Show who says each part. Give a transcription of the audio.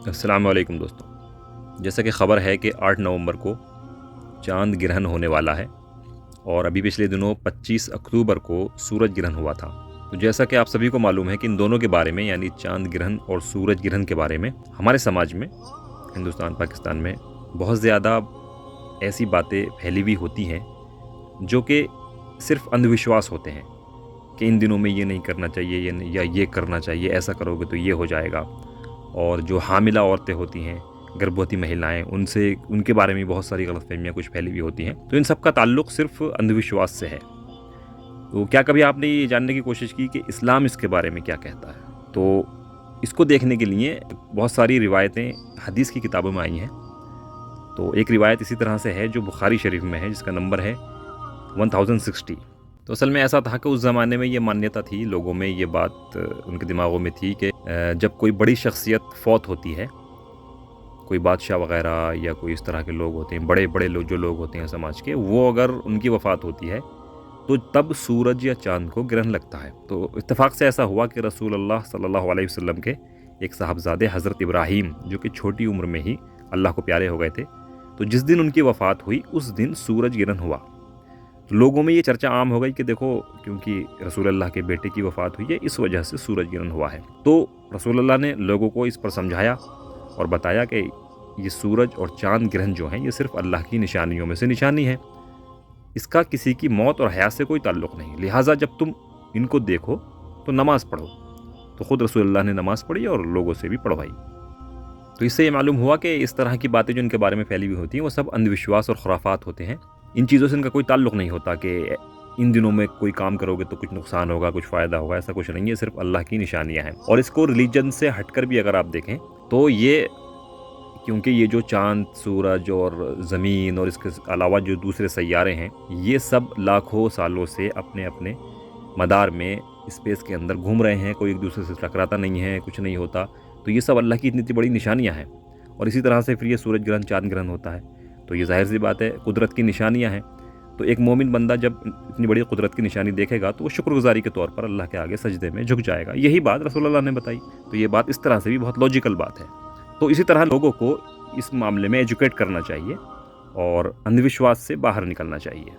Speaker 1: अस्सलाम वालेकुम दोस्तों। जैसा कि ख़बर है कि 8 नवंबर को चांद ग्रहण होने वाला है और अभी पिछले दिनों 25 अक्टूबर को सूरज ग्रहण हुआ था। तो जैसा कि आप सभी को मालूम है कि इन दोनों के बारे में यानी चांद ग्रहण और सूरज ग्रहण के बारे में हमारे समाज में, हिंदुस्तान पाकिस्तान में बहुत ज़्यादा ऐसी बातें फैली हुई होती हैं जो कि सिर्फ़ अंधविश्वास होते हैं कि इन दिनों में ये नहीं करना चाहिए या ये करना चाहिए, ऐसा करोगे तो ये हो जाएगा। और जो हामिला औरतें होती हैं, गर्भवती महिलाएं, उनके बारे में बहुत सारी गलतफहमियाँ कुछ फैली हुई होती हैं। तो इन सब का ताल्लुक़ सिर्फ़ अंधविश्वास से है। तो क्या कभी आपने ये जानने की कोशिश की कि इस्लाम इसके बारे में क्या कहता है? तो इसको देखने के लिए बहुत सारी रिवायतें हदीस की किताबों में आई हैं। तो एक रिवायत इसी तरह से है जो बुखारी शरीफ में है, जिसका नंबर है 1060। तो असल में ऐसा था कि उस ज़माने में ये मान्यता थी, लोगों में ये बात उनके दिमागों में थी कि जब कोई बड़ी शख्सियत फ़ौत होती है, कोई बादशाह वग़ैरह या कोई इस तरह के लोग होते हैं, बड़े बड़े जो लोग होते हैं समाज के, वो अगर उनकी वफ़ात होती है तो तब सूरज या चाँद को ग्रहण लगता है। तो इत्तेफाक से ऐसा हुआ कि रसूलुल्लाह सल्लल्लाहु अलैहि वसल्लम के एक साहबज़ादे हज़रत इब्राहीम, जो कि छोटी उम्र में ही अल्लाह को प्यारे हो गए थे, तो जिस दिन उनकी वफ़ात हुई उस दिन सूरज ग्रहण हुआ। तो लोगों में ये चर्चा आम हो गई कि देखो, क्योंकि रसूलुल्लाह के बेटे की वफ़ात हुई है, इस वजह से सूरज ग्रहण हुआ है। तो रसूलुल्लाह ने लोगों को इस पर समझाया और बताया कि ये सूरज और चाँद ग्रहण जो हैं, ये सिर्फ़ अल्लाह की निशानियों में से निशानी है। इसका किसी की मौत और हयात से कोई ताल्लुक़ नहीं। लिहाजा जब तुम इनको देखो तो नमाज़ पढ़ो। तो ख़ुद रसूलुल्लाह ने नमाज़ पढ़ी और लोगों से भी पढ़वाई। तो इससे ये मालूम हुआ कि इस तरह की बातें जो इनके बारे में फैली हुई होती हैं, वो सब अंधविश्वास और खुराफात होते हैं। इन चीज़ों से इनका कोई ताल्लुक़ नहीं होता कि इन दिनों में कोई काम करोगे तो कुछ नुकसान होगा, कुछ फ़ायदा होगा, ऐसा कुछ नहीं है, सिर्फ़ अल्लाह की निशानियाँ हैं। और इसको रिलीजन से हटकर भी अगर आप देखें तो ये, क्योंकि ये जो चाँद, सूरज और ज़मीन और इसके अलावा जो दूसरे सैयारे हैं, ये सब लाखों सालों से अपने अपने मदार में स्पेस के अंदर घूम रहे हैं, कोई एक दूसरे से टकराता नहीं है, कुछ नहीं होता। तो ये सब अल्लाह की इतनी बड़ी निशानियाँ हैं। और इसी तरह से फिर ये सूरज ग्रहण, चाँद ग्रहण होता है, तो ये ज़ाहिर सी बात है कुदरत की निशानियाँ हैं। तो एक मोमिन बंदा जब इतनी बड़ी कुदरत की निशानी देखेगा तो वो शुक्रगुज़ारी के तौर पर अल्लाह के आगे सजदे में झुक जाएगा। यही बात रसूलुल्लाह ने बताई। तो ये बात इस तरह से भी बहुत लॉजिकल बात है। तो इसी तरह लोगों को इस मामले में एजुकेट करना चाहिए और अंधविश्वास से बाहर निकलना चाहिए।